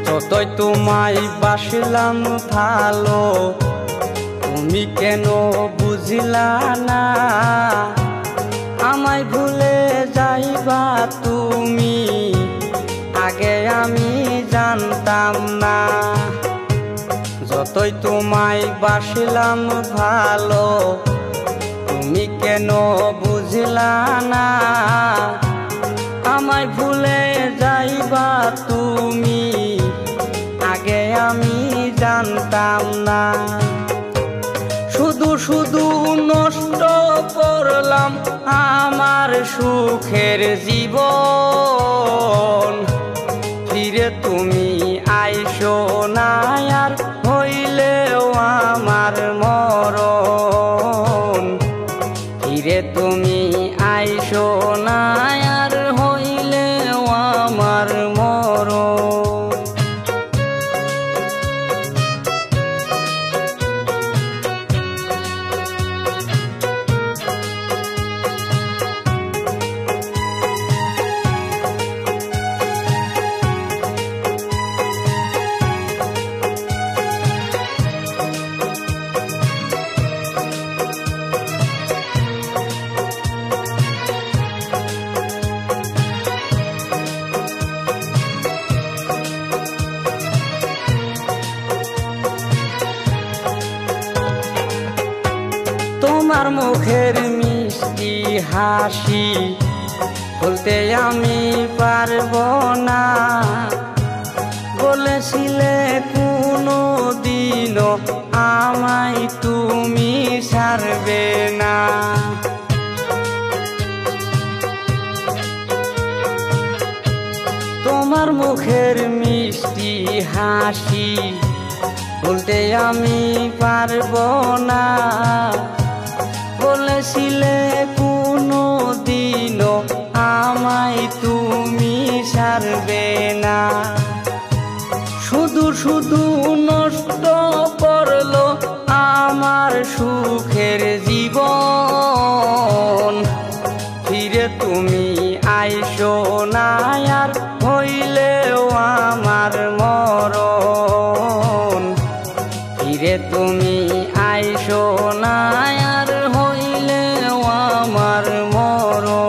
যতই তোমায় বাসলাম ভালো, তুমি কেন বুঝিলা না? আমায় ভুলে যাইবা তুমি, আগে আমি জানতাম না। যতই তোমায় বাসলাম ভালো, তুমি কেন বুঝিলা না? আমায় ভুলে যাইবা তুমি, আগে আমি জানতাম না। শুধু শুধু নষ্ট করলাম আমার সুখের জীবন। ফিরে তুমি আইসো না আর, হইলেও আমার মরণ। ফিরে তুমি আইসো না আর, হইলেও আমার মরণ। তোমার মুখের মিষ্টি হাসি বলতে আমি পারবো না। বলেছিলে কোনো দিনও আমায় তুমি ছাড়বে না। তোমার মুখের মিষ্টি হাসি বলতে আমি পারবো না। বলেছিলে কোনো দিনও আমায় তুমি ছাড়বে না। শুধু শুধু নষ্ট করলো আমার সুখের জীবন। ফিরে তুমি আইসো না আর, হইলেও আমার মরণ। ফিরে তুমি আইসো না আর, হইলেও আমার মরণ।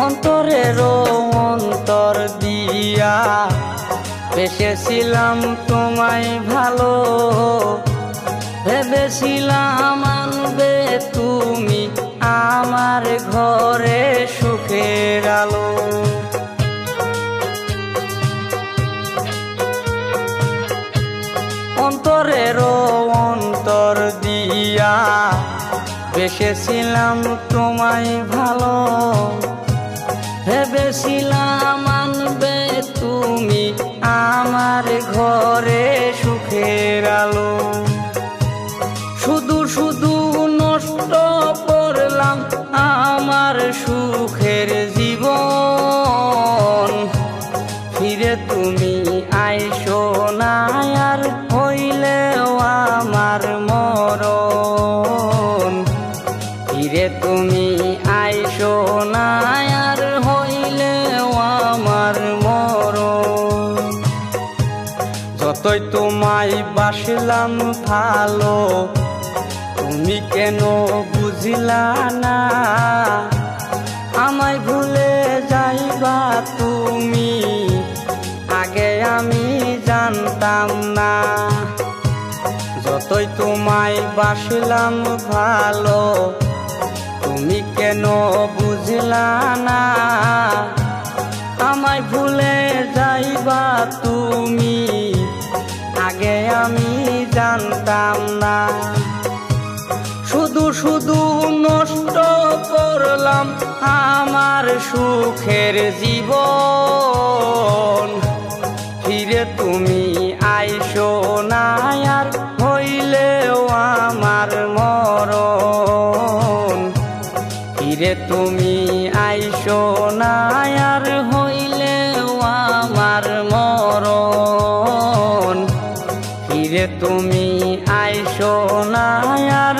অন্তরেরও অন্তর দিয়া বেসেছিলাম তোমায় ভালো। ভেবেছিলাম আনবে তুমি আমার ঘরে সুখের আলো। অন্তরেরও অন্তর দিয়া বেসেছিলাম তোমায় ভালো। ভেবেছিলাম আনবে তুমি আমার ঘরে সুখের আলো। শুধু শুধু নষ্ট করলাম আমার সুখের জীবন। ফিরে তুমি আইসো না আর, হইলেও আমার মরণ। ফিরে তুমি আইসো না আর, হইলেও আমার মরণ। যতই তোমায় বাসলাম ভালো, তুমি কেন বুঝিলা না? আমায় ভুলে যাইবা তুমি, আগে আমি জানতাম না। যতই তোমায় বাসলাম ভালো, তুমি কেন বুঝলা না? আমায় ভুলে যাইবা তুমি, আগে আমি জানতাম না। শুধু শুধু নষ্ট করলাম আমার সুখের জীবন। ফিরে তুমি আইসো না আর, হইলেও আমার মরণ। ফিরে তুমি আইসো না আর, হইলেও আমার মরণ। ফিরে তুমি আইসো না আর,